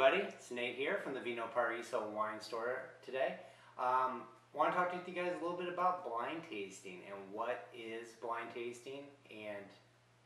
everybody, it's Nate here from the Vino Paraiso wine store today. Want to talk to you guys a little bit about blind tasting and what is blind tasting and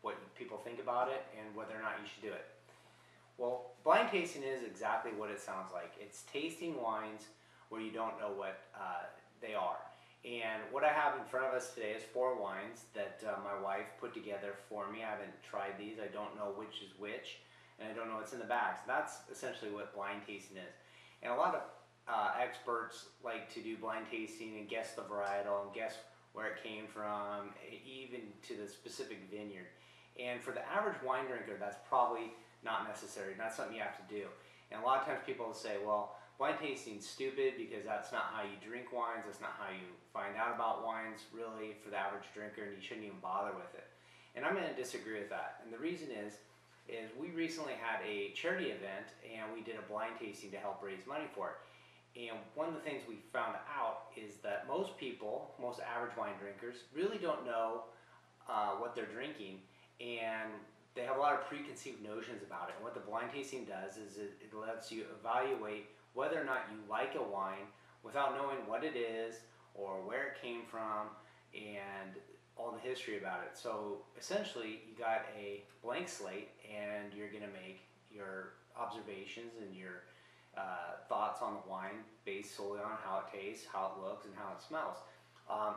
what people think about it and whether or not you should do it. Well, blind tasting is exactly what it sounds like. It's tasting wines where you don't know what they are. And what I have in front of us today is 4 wines that my wife put together for me. I haven't tried these. I don't know which is which, and I don't know what's in the bags. That's essentially what blind tasting is. And a lot of experts like to do blind tasting and guess the varietal and guess where it came from, even to the specific vineyard. And for the average wine drinker, that's probably not necessary. Not something you have to do. And a lot of times people will say, well, blind tasting's stupid because that's not how you drink wines. That's not how you find out about wines, really, for the average drinker, and you shouldn't even bother with it. And I'm going to disagree with that. And the reason is we recently had a charity event, and we did a blind tasting to help raise money for it. And one of the things we found out is that most people, most average wine drinkers, really don't know what they're drinking, and they have a lot of preconceived notions about it. And what the blind tasting does is it lets you evaluate whether or not you like a wine without knowing what it is or where it came from and all the history about it. So essentially you got a blank slate and you're going to make your observations and your thoughts on the wine based solely on how it tastes, how it looks, and how it smells.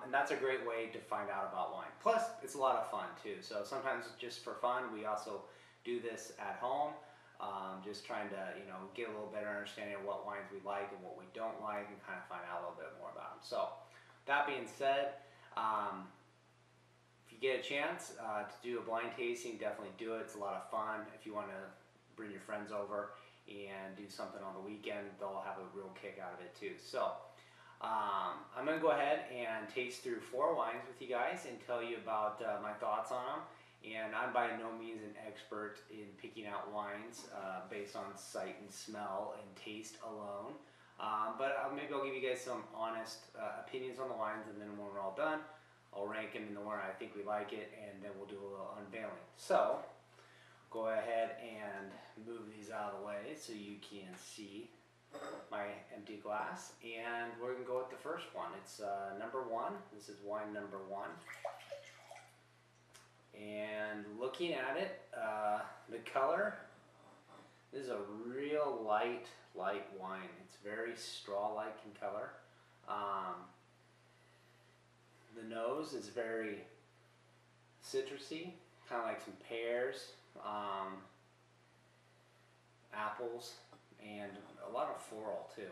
And that's a great way to find out about wine. Plus, it's a lot of fun too. So sometimes just for fun, we also do this at home, just trying to get a little better understanding of what wines we like and what we don't like, and kind of find out a little bit more about them. So that being said, if you get a chance to do a blind tasting, definitely do it. It's a lot of fun. If you want to bring your friends over and do something on the weekend, they'll have a real kick out of it too. So I'm going to go ahead and taste through 4 wines with you guys and tell you about my thoughts on them. And I'm by no means an expert in picking out wines based on sight and smell and taste alone. But maybe I'll give you guys some honest opinions on the wines, and then when we're all done, I'll rank them in the order I think we like it, and then we'll do a little unveiling. So go ahead and move these out of the way so you can see my empty glass, and we're going to go with the first one. It's number 1. This is wine number 1. And looking at it, the color, this is a real light wine. It's very straw-like in color. The nose is very citrusy, kind of like some pears, apples, and a lot of floral too.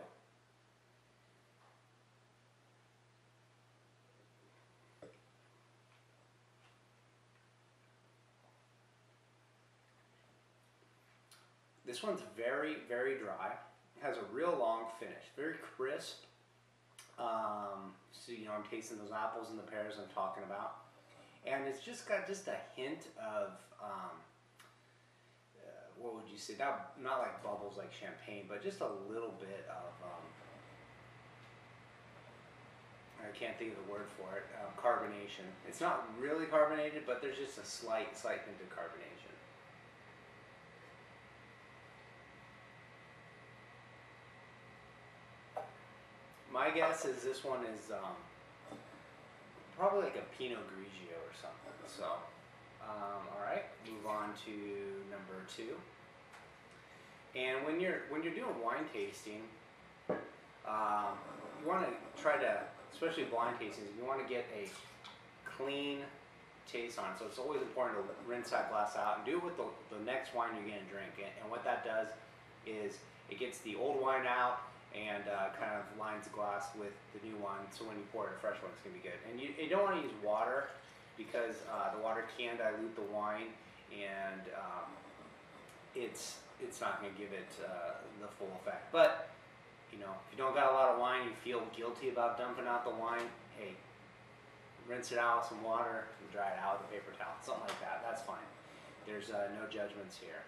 This one's very, very dry. It has a real long finish, very crisp. So I'm tasting those apples and the pears I'm talking about, and it's just got just a hint of what would you say? Not like bubbles like champagne, but just a little bit of I can't think of the word for it. Carbonation. It's not really carbonated, but there's just a slight hint of carbonation. My guess is this one is probably like a Pinot Grigio or something. So, all right, move on to number 2. And when you're doing wine tasting, you want to try to, especially blind tastings, you want to get a clean taste on it. So it's always important to rinse that glass out and do it with the next wine you're going to drink. And what that does is it gets the old wine out and kind of lines the glass with the new one, so when you pour it, a fresh one, it's going to be good. And you don't want to use water because the water can dilute the wine, and it's not going to give it the full effect. But if you don't got a lot of wine, you feel guilty about dumping out the wine, hey, rinse it out with some water and dry it out with a paper towel, something like that. That's fine. There's no judgments here.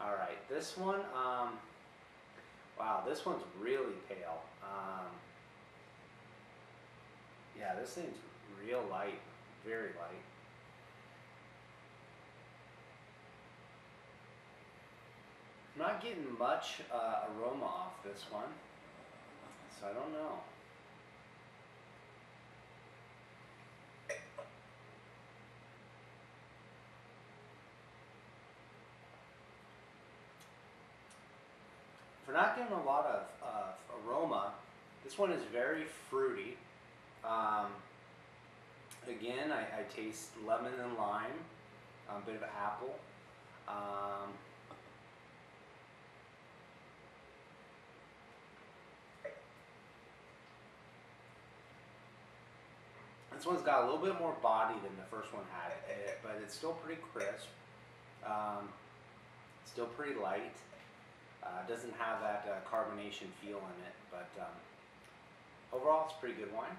All right, this one. Wow, this one's really pale. Yeah, this thing's real light, very light. I'm not not getting much aroma off this one, so I don't know. If we're not getting a lot of aroma, this one is very fruity. Again, I taste lemon and lime, a bit of apple. This one's got a little bit more body than the first one had, but it's still pretty crisp. Still pretty light. Doesn't have that carbonation feel in it, but overall it's a pretty good wine.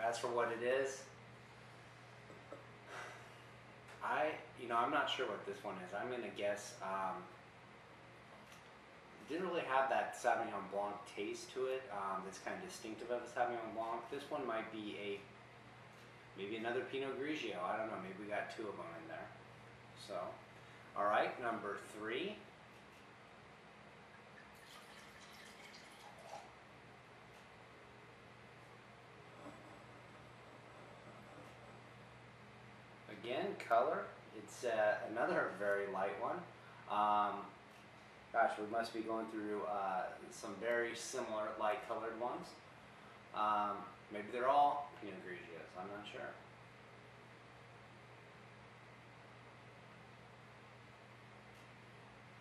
As for what it is, I'm not sure what this one is. I'm gonna guess. It didn't really have that Sauvignon Blanc taste to it. That's kind of distinctive of a Sauvignon Blanc. This one might be maybe another Pinot Grigio. I don't know. Maybe we got two of them in there. So, all right, number 3. Again, color. It's another very light one. Gosh, we must be going through some very similar light colored ones. Maybe they're all Pinot Grigios. I'm not sure.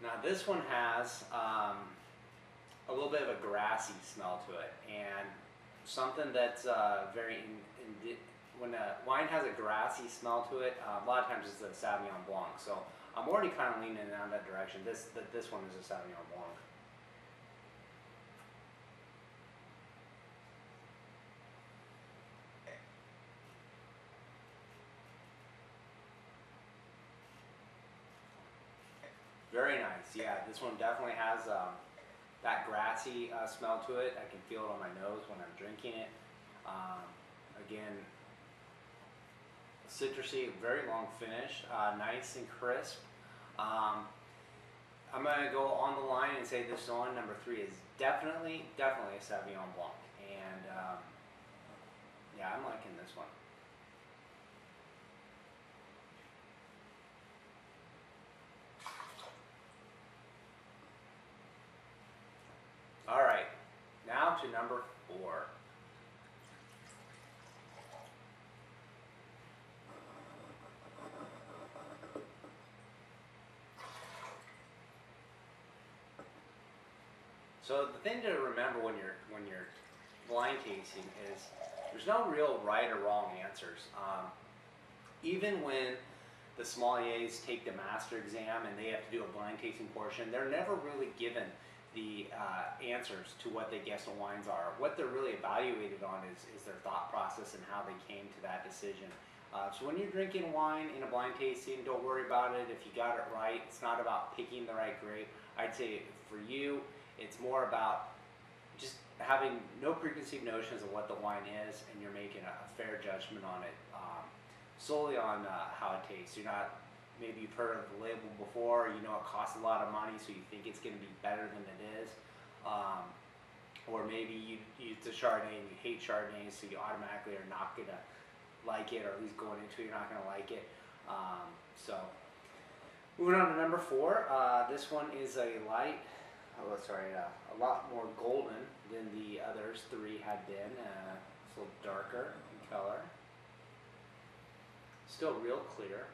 Now this one has a little bit of a grassy smell to it, and something that's when a wine has a grassy smell to it, a lot of times it's a Sauvignon Blanc. So I'm already kind of leaning in that direction. This one is a Sauvignon Blanc. Very nice. Yeah, this one definitely has that grassy smell to it. I can feel it on my nose when I'm drinking it. Again, citrusy, very long finish, nice and crisp. I'm going to go on the line and say this one, number 3, is definitely a Sauvignon Blanc. And yeah, I'm liking this one. All right, now to number 4. So the thing to remember when you're blind tasting is there's no real right or wrong answers. Even when the sommeliers take the master exam and they have to do a blind tasting portion, they're never really given the answers to what they guess the wines are. What they're really evaluated on is their thought process and how they came to that decision. So when you're drinking wine in a blind tasting, don't worry about it if you got it right. It's not about picking the right grape. I'd say for you, it's more about just having no preconceived notions of what the wine is, and you're making a fair judgment on it solely on how it tastes. You're not, maybe you've heard of the label before, you know it costs a lot of money, so you think it's going to be better than it is. Or maybe it's a Chardonnay and you hate Chardonnay, so you automatically are not going to like it, or at least going into it, you're not going to like it. So, moving on to number 4. This one is a lot more golden than the others 3 had been. It's a little darker in color. Still real clear.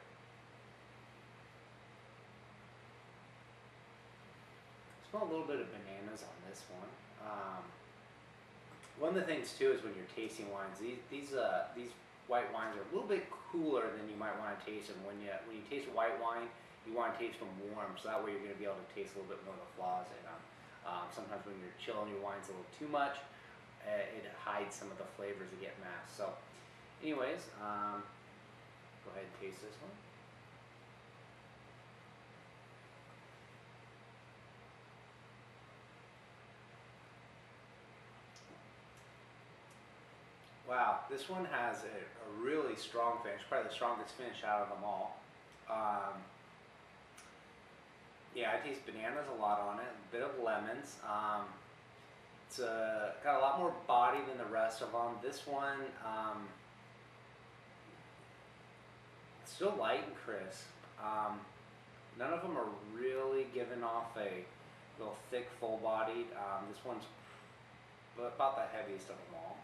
Smell a little bit of bananas on this one. One of the things too is when you're tasting wines, these white wines are a little bit cooler than you might want to taste them. When you taste white wine, you want to taste them warm, so that way you're going to be able to taste a little bit more of the flaws in them. Sometimes when you're chilling your wines a little too much, it hides some of the flavors that get masked. So, anyways, go ahead and taste this one. Wow, this one has a really strong finish, probably the strongest finish out of them all. Yeah, I taste bananas a lot on it, a bit of lemons. It's got a lot more body than the rest of them. This one, still light and crisp. None of them are really giving off a real thick, full-bodied. This one's about the heaviest of them all.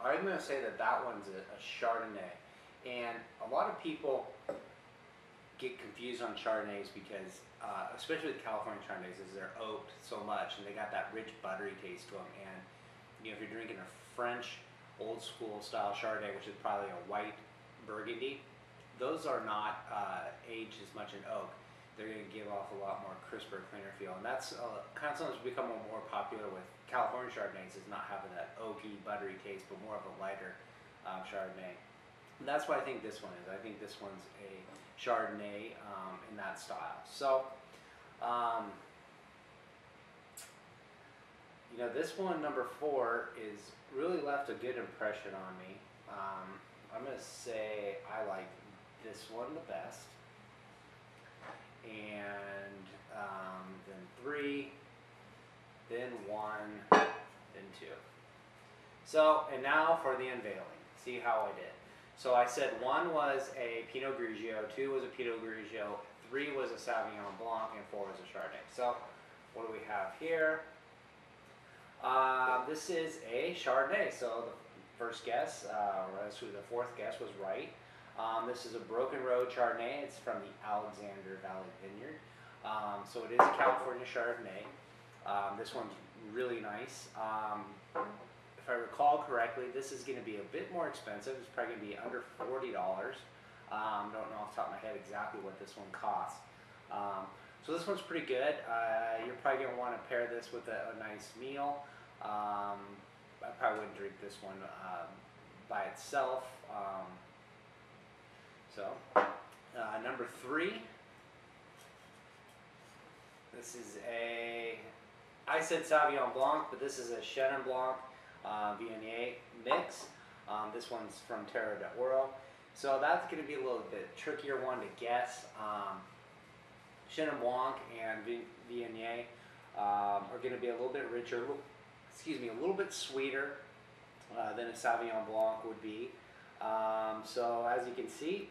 I'm going to say that that one's a Chardonnay. And a lot of people get confused on Chardonnays because, especially with California Chardonnays, is they're oaked so much and they got that rich buttery taste to them. And you know, if you're drinking a French old school style Chardonnay, which is probably a white Burgundy, those are not aged as much in oak. They're going to give off a lot more crisper, cleaner feel. And that's kind of something that's become more popular with California Chardonnays, is not having that oaky, buttery taste, but more of a lighter Chardonnay. And that's what I think this one is. I think this one's a Chardonnay in that style. So, you know, this one, number 4, is really left a good impression on me. I'm going to say I like this one the best. And then 3, then 1, then 2. So, and now for the unveiling. See how I did. So I said 1 was a Pinot Grigio, 2 was a Pinot Grigio, 3 was a Sauvignon Blanc, and 4 was a Chardonnay. So what do we have here? This is a Chardonnay. So the first guess, or actually the 4th guess, was right. This is a Broken Road Chardonnay. It's from the Alexander Valley Vineyard. So it is a California Chardonnay. This one's really nice. If I recall correctly, this is going to be a bit more expensive. It's probably going to be under $40. Don't know off the top of my head exactly what this one costs. So this one's pretty good. You're probably going to want to pair this with a nice meal. I probably wouldn't drink this one by itself. Number 3. This is I said Sauvignon Blanc, but this is a Chenin Blanc Viognier mix. This one's from Terra de Oro. So that's going to be a little bit trickier one to guess. Chenin Blanc and Viognier are going to be a little bit richer, a little bit sweeter than a Sauvignon Blanc would be. So as you can see,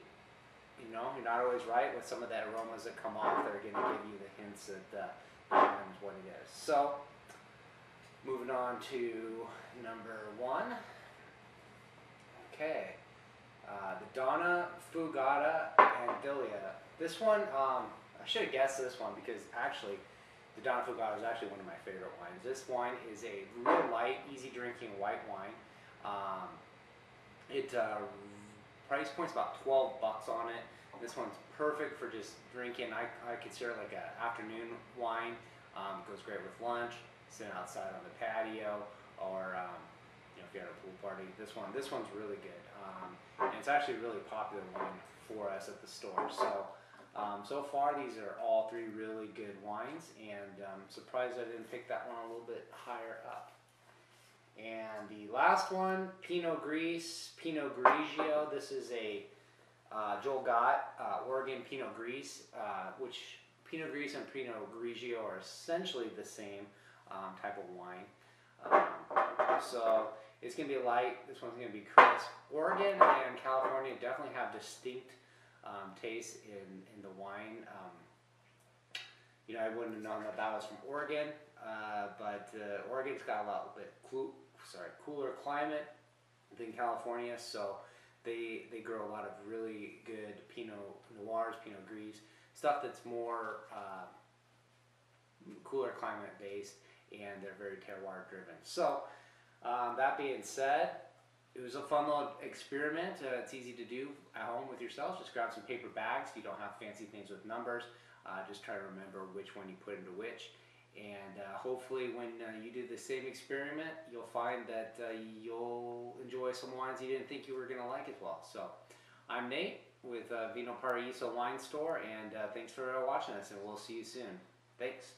you know, you're not always right with some of the aromas that come off. They're going to give you the hints that what it is. So moving on to number 1. Okay, the Donna Fugata Andilia. This one, I should have guessed this one because actually the Donna Fugata is actually one of my favorite wines. This wine is a real light, easy drinking white wine. Price point's about $12 on it. This one's perfect for just drinking. I consider it like an afternoon wine. Goes great with lunch, sitting outside on the patio, or you know, if you're at a pool party. This one's really good. And it's actually a really popular wine for us at the store. So so far these are all 3 really good wines, and I'm surprised I didn't pick that one a little bit higher up. And the last one, Pinot Grigio. This is a Joel Gott, Oregon Pinot Gris, which Pinot Gris and Pinot Grigio are essentially the same type of wine. So it's going to be light. This one's going to be crisp. Oregon and California definitely have distinct tastes in the wine. You know, I wouldn't have known that was from Oregon, but Oregon's got a lot bit cooler climate than California, so they grow a lot of really good Pinot Noirs, Pinot Gris, stuff that's more cooler climate based, and they're very terroir driven. So that being said, it was a fun little experiment. It's easy to do at home with yourselves. Just grab some paper bags. You don't have fancy things with numbers. Just try to remember which one you put into which. And hopefully when you do the same experiment, you'll find that you'll enjoy some wines you didn't think you were going to like as well. So I'm Nate. with Vino Paraiso Wine Store, and thanks for watching us, and we'll see you soon. Thanks.